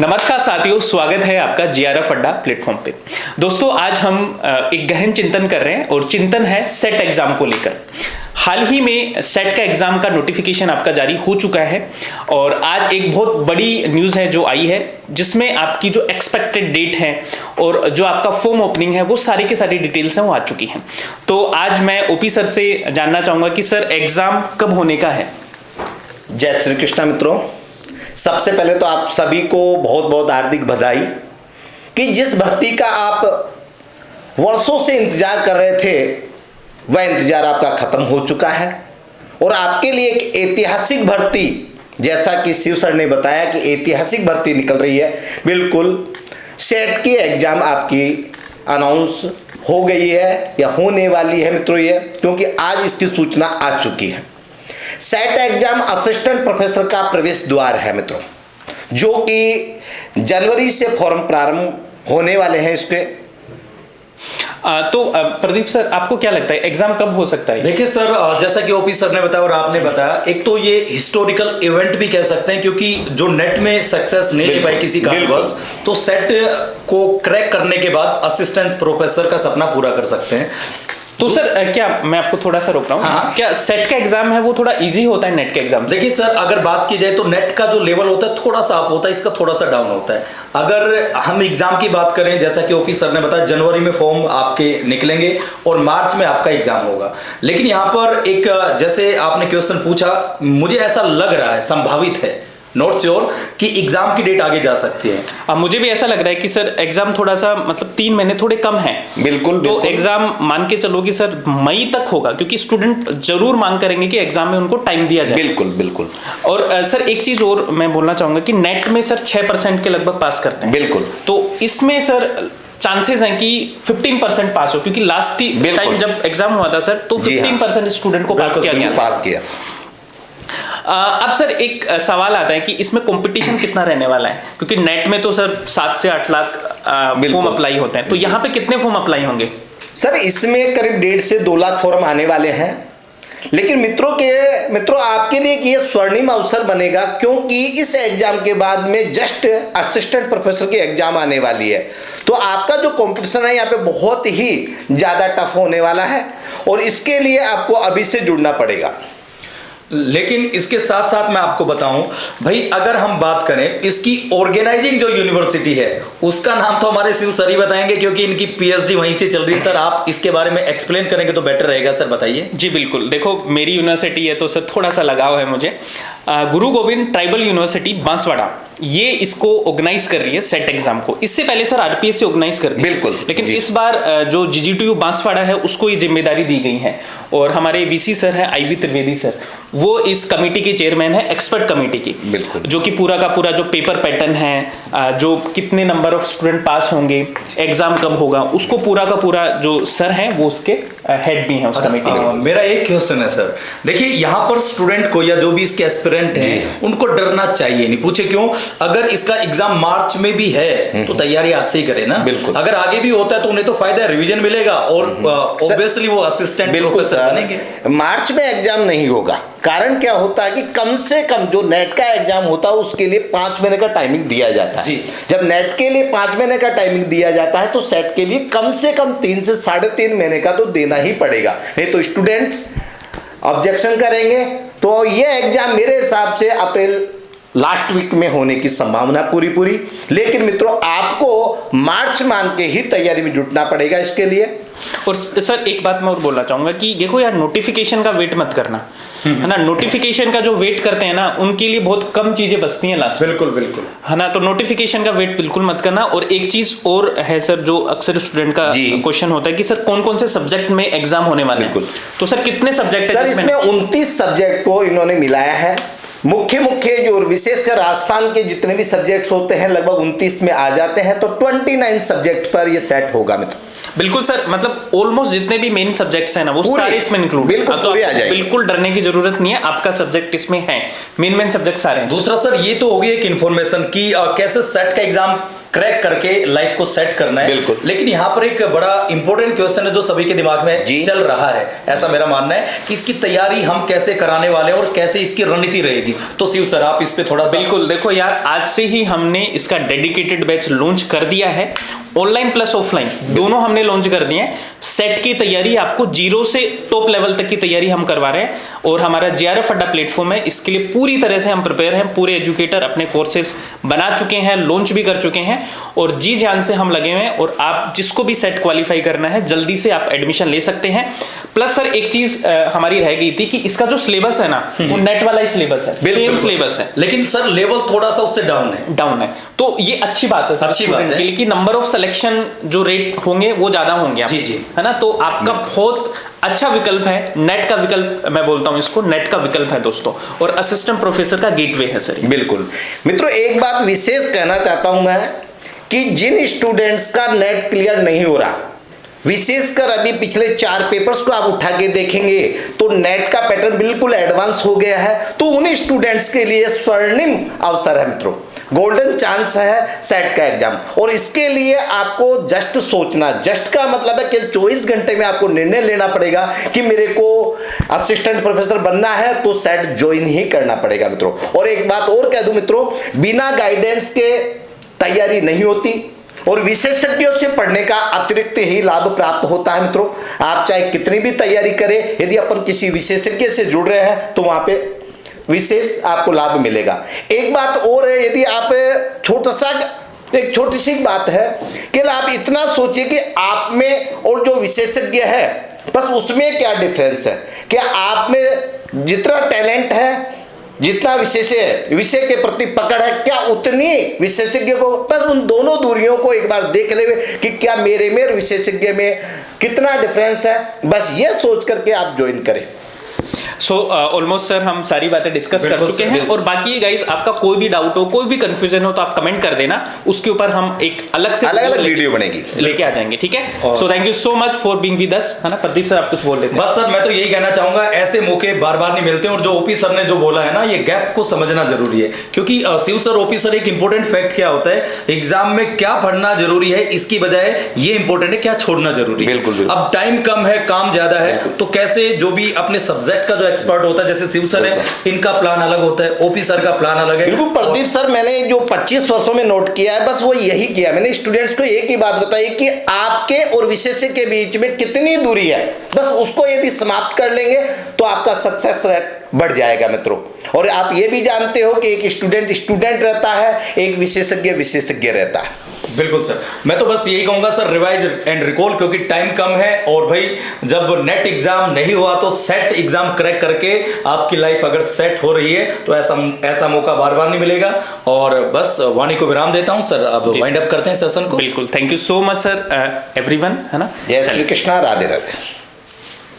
नमस्कार साथियों, स्वागत है आपका जीआरएफ अड्डा प्लेटफॉर्म पे। दोस्तों, आज हम एक गहन चिंतन कर रहे हैं और चिंतन है सेट एग्जाम को लेकर। हाल ही में सेट का एग्जाम का नोटिफिकेशन आपका जारी हो चुका है और आज एक बहुत बड़ी न्यूज़ है जो आई है, जिसमें आपकी जो एक्सपेक्टेड डेट है और जो आपका फॉर्म ओपनिंग है वो सारी की सारी डिटेल्स हैं वो आ चुकी हैं। तो आज मैं ओपी सर से जानना चाहूँगा कि सर एग्ज़ाम कब होने का है। जय श्री कृष्ण मित्रों, सबसे पहले तो आप सभी को बहुत बहुत हार्दिक बधाई कि जिस भर्ती का आप वर्षों से इंतजार कर रहे थे वह इंतजार आपका खत्म हो चुका है और आपके लिए एक ऐतिहासिक भर्ती, जैसा कि शिव सर ने बताया कि ऐतिहासिक भर्ती निकल रही है। बिल्कुल सेट की एग्जाम आपकी अनाउंस हो गई है या होने वाली है मित्रों, ये क्योंकि आज इसकी सूचना आ चुकी है। सेट एग्जाम असिस्टेंट प्रोफेसर का प्रवेश द्वार है मित्रों, जो कि जनवरी से फॉर्म प्रारंभ होने वाले हैं इसके। तो प्रदीप सर, आपको क्या लगता है एग्जाम कब हो सकता है? देखिए सर, जैसा कि ओपी सर ने बताया और आपने बताया, एक तो ये हिस्टोरिकल इवेंट भी कह सकते हैं, क्योंकि जो नेट में सक्सेस नहीं ले पाई किसी कारणवश, तो सेट को क्रैक करने के बाद असिस्टेंट प्रोफेसर का सपना पूरा कर सकते हैं। तो सर क्या मैं आपको थोड़ा सा रोक रहा हूँ, हाँ। क्या सेट का एग्जाम है वो थोड़ा इजी होता है नेट के एग्जाम? देखिए सर, अगर बात की जाए तो नेट का जो लेवल होता है थोड़ा सा अप होता है, इसका थोड़ा सा डाउन होता है। अगर हम एग्जाम की बात करें, जैसा कि ओपी सर ने बताया, जनवरी में फॉर्म आपके निकलेंगे और मार्च में आपका एग्जाम होगा। लेकिन यहाँ पर एक, जैसे आपने क्वेश्चन पूछा, मुझे ऐसा लग रहा है, संभावित है, नॉट श्योर, कि एग्जाम की डेट आगे जा सकती है। अब मुझे भी ऐसा लग रहा है कि सर एग्जाम थोड़ा सा मतलब 3 महीने थोड़े कम है। बिल्कुल, तो एग्जाम मान के चलो कि सर मई तक होगा, क्योंकि स्टूडेंट जरूर मांग करेंगे कि एग्जाम में उनको टाइम दिया जाए। बिल्कुल बिल्कुल। और सर एक चीज और मैं बोलना चाहूंगा कि नेट में सर 6% के लगभग पास करते हैं। बिल्कुल। तो इसमें सर चांसेस हैं कि 15% पास हो, क्योंकि लास्ट टाइम जब एग्जाम हुआ था सर तो 15% स्टूडेंट को पास किया। अब सर एक सवाल आता है कि इसमें कंपटीशन कितना रहने वाला है, क्योंकि नेट में तो सर 7 से 8 लाख फॉर्म अप्लाई होते हैं, तो यहाँ पे कितने फॉर्म अप्लाई होंगे? सर इसमें करीब 1.5 से 2 लाख फॉर्म आने वाले हैं। लेकिन मित्रों आपके लिए कि ये स्वर्णिम अवसर बनेगा, क्योंकि इस एग्जाम के बाद में जस्ट असिस्टेंट प्रोफेसर की एग्जाम आने वाली है। तो आपका जो कंपटीशन है यहाँ पे बहुत ही ज़्यादा टफ होने वाला है और इसके लिए आपको अभी से जुड़ना पड़ेगा। लेकिन इसके साथ साथ मैं आपको बताऊं भाई, अगर हम बात करें इसकी ऑर्गेनाइजिंग जो यूनिवर्सिटी है उसका नाम तो हमारे शिव सर ही बताएंगे, क्योंकि इनकी पीएचडी वहीं से चल रही है। सर आप इसके बारे में एक्सप्लेन करेंगे तो बेटर रहेगा, सर बताइए। जी बिल्कुल, देखो मेरी यूनिवर्सिटी है तो सर थोड़ा सा लगाव है मुझे। गुरु गोविंद ट्राइबल यूनिवर्सिटी बांसवाड़ा ये इसको ऑर्गेनाइज कर रही है सेट एग्जाम को। इससे पहले सर आरपीएससी ऑर्गेनाइज कर दी, बिल्कुल, लेकिन इस बार जो जीजीटीयू बांसवाड़ा है उसको ये जिम्मेदारी दी गई है और हमारे वीसी सर हैं आईवी त्रिवेदी सर, वो इस कमेटी के चेयरमैन है, एक्सपर्ट कमेटी की, बिल्कुल, जो कि पूरा का पूरा जो पेपर पैटर्न है, जो कितने नंबर ऑफ स्टूडेंट पास होंगे, एग्जाम कब होगा, उसको पूरा का पूरा जो सर हैं वो उसके हेड भी हैं उस कमेटी के। मेरा एक क्वेश्चन है सर, देखिए यहाँ पर स्टूडेंट को या जो भी इसके एस्पिरेंट हैं उनको डरना चाहिए नहीं। पूछे क्यों? अगर इसका एग्जाम मार्च में भी है तो तैयारी आज से ही करे ना। बिल्कुल। अगर आगे भी होता है तो उन्हें तो फायदा, रिवीजन मिलेगा और ऑब्वियसली वो असिस्टेंट प्रोफेसर बनेंगे। मार्च में एग्जाम नहीं होगा, कारण क्या होता है कि कम से कम जो नेट का एग्जाम होता है उसके लिए 5 महीने का टाइमिंग दिया जाता है। जब नेट के लिए 5 महीने का टाइमिंग दिया जाता है तो सेट के लिए कम से कम 3 से 3.5 महीने का तो देना ही पड़ेगा, नहीं तो स्टूडेंट्स ऑब्जेक्शन करेंगे। तो ये एग्जाम मेरे हिसाब से अप्रैल लास्ट वीक में होने की संभावना पूरी। लेकिन मित्रों आपको मार्च मान के ही तैयारी में जुटना पड़ेगा इसके लिए। और सर एक बात मैं और बोलना चाहूंगा कि देखो यार, नोटिफिकेशन का वेट मत करना, है ना। नोटिफिकेशन का जो वेट करते हैं ना उनके लिए बहुत कम चीजें बचती हैं लास्ट। बिल्कुल बिल्कुल, है ना। तो नोटिफिकेशन का वेट बिल्कुल मत करना। और एक चीज और है सर, जो अक्सर स्टूडेंट का क्वेश्चन होता है कि सर कौन कौन से सब्जेक्ट में एग्जाम होने वाले हैं, तो सर कितने सब्जेक्ट है? सर इसमें 29 सब्जेक्ट को इन्होंने मिलाया है। मुख्य जो विशेषकर राजस्थान के जितने भी सब्जेक्ट होते हैं लगभग 29 में आ जाते हैं, तो 29 सब्जेक्ट पर ये सेट होगा मित्र। बिल्कुल सर, मतलब ऑलमोस्ट जितने भी मेन सब्जेक्ट्स हैं ना वो सारे इसमें इंक्लूड। बिल्कुल तो आ जाएंगे, बिल्कुल डरने की जरूरत नहीं है, आपका सब्जेक्ट इसमें है, मेन सब्जेक्ट सारे हैं। दूसरा सर ये तो होगी एक इन्फॉर्मेशन कि कैसे सेट का एग्जाम क्रैक करके लाइफ को सेट करना है। बिल्कुल। लेकिन यहाँ पर एक बड़ा इंपॉर्टेंट क्वेश्चन है जो सभी के दिमाग में जी। चल रहा है, ऐसा मेरा मानना है कि इसकी तैयारी हम कैसे कराने वाले हैं और कैसे इसकी रणनीति रहेगी। तो शिव सर आप इस पे थोड़ा सा। बिल्कुल, देखो यार, आज से ही हमने इसका डेडिकेटेड बैच लॉन्च कर दिया है। ऑनलाइन प्लस ऑफलाइन दोनों हमने लॉन्च कर दिए हैं। सेट की तैयारी आपको जीरो से टॉप लेवल तक की तैयारी हम करवा रहे हैं और हमारा JRF अड्डा प्लेटफॉर्म है, इसके लिए पूरी तरह से हम प्रिपेयर हैं। पूरे एजुकेटर अपने कोर्सेज बना चुके हैं, लॉन्च भी कर चुके हैं और जी जान से हम लगे हुए हैं। और आप जिसको भी सेट क्वालिफाई करना है जल्दी से आप एडमिशन ले सकते हैं। प्लस सर एक चीज हमारी रह गई थी कि इसका जो सिलेबस है ना वो नेट वाला ही सिलेबस है, सेम सिलेबस है, लेकिन सर लेवल थोड़ा सा उससे डाउन है। तो ये अच्छी बात है, अच्छी बात है कि नंबर ऑफ सिलेक्शन जो रेट होंगे वो ज्यादा होंगे जी जी, है ना। तो आपका बहुत अच्छा विकल्प है, नेट का विकल्प मैं बोलता हूं इसको, नेट का विकल्प है दोस्तों, और असिस्टेंट प्रोफेसर का गेटवे है सर। बिल्कुल मित्रों, एक बात विशेष कहना चाहता हूं मैं कि जिन स्टूडेंट्स का नेट क्लियर नहीं हो रहा, विशेषकर अभी पिछले 4 पेपर्स को आप उठा के देखेंगे तो नेट का पैटर्न बिल्कुल एडवांस हो गया है। तो उन स्टूडेंट्स के लिए स्वर्णिम अवसर है मित्रों, गोल्डन चांस है सेट का एग्जाम। और इसके लिए आपको जस्ट सोचना, जस्ट का मतलब है कि 24 घंटे में आपको निर्णय लेना पड़ेगा कि मेरे को असिस्टेंट प्रोफेसर बनना है तो सेट ज्वाइन ही करना पड़ेगा मित्रों। और एक बात और कह दूं मित्रों, बिना गाइडेंस के तैयारी नहीं होती और विशेषज्ञों से पढ़ने का अतिरिक्त ही लाभ प्राप्त होता है मित्रों। आप चाहे कितनी भी तैयारी करें, यदि अपन किसी विशेषज्ञ से जुड़ रहे हैं तो वहां पे विशेष आपको लाभ मिलेगा। एक बात और है, यदि आप एक छोटी सी बात है कि आप इतना सोचिए कि आप में और जो विशेषज्ञ है बस उसमें क्या डिफरेंस है। क्या आप में जितना टैलेंट है, जितना विषय के प्रति पकड़ है, क्या उतनी विशेषज्ञ को, बस उन दोनों दूरियों को एक बार देख ले कि क्या मेरे में और विशेषज्ञ में कितना डिफरेंस है। बस ये सोच करके आप ज्वाइन करें। सो ऑलमोस्ट सर हम सारी बातें डिस्कस कर चुके हैं। और बाकी गाइज आपका कोई भी डाउट हो, कोई भी कंफ्यूजन हो तो आप कमेंट कर देना, उसके ऊपर हम एक अलग वीडियो बनेगी, लेके आ जाएंगे, ठीक है। So thank you so much for being with us, है ना। प्रदीप सर आप कुछ बोल रहे थे? बस सर मैं तो यही कहना चाहूंगा, ऐसे मौके बार बार नहीं मिलते और जो ओपी सर ने जो बोला है ना, ये गैप को समझना जरूरी है। क्योंकि शिव सर, ओपी सर, एक इंपॉर्टेंट फैक्ट क्या होता है, एग्जाम में क्या पढ़ना जरूरी है इसकी बजाय ये इंपॉर्टेंट है क्या छोड़ना जरूरी है। बिल्कुल। अब टाइम कम है, काम ज्यादा है, तो कैसे जो भी अपने सब्जेक्ट का जो एक्सपर्ट होता है, जैसे शिव सर है, इनका प्लान अलग होता है, ओपी सर का प्लान अलग है। बिल्कुल प्रदीप सर, मैंने जो 25 वर्षों में नोट किया है बस वो यही किया। मैंने स्टूडेंट्स को एक ही बात बताई कि आपके और विशेषज्ञ के बीच में कितनी दूरी है, बस उसको यदि समाप्त कर लेंगे तो आपका सक्सेस रेट बढ़ जाएगा मित्रों। और आप ये भी जानते हो कि एक स्टूडेंट रहता है, एक विशेषज्ञ रहता है। बिल्कुल सर, मैं तो बस यही कहूंगा सर, रिवाइज एंड रिकॉल, क्योंकि टाइम कम है। और भाई जब नेट एग्जाम नहीं हुआ तो सेट एग्जाम क्रैक करके आपकी लाइफ अगर सेट हो रही है तो ऐसा मौका बार बार नहीं मिलेगा। और बस वाणी को विराम देता हूं सर, अब वाइंड अप करते हैं सेशन को। बिल्कुल, thank you so much sir everyone, है ना। जय श्री कृष्णा, राधे राधे।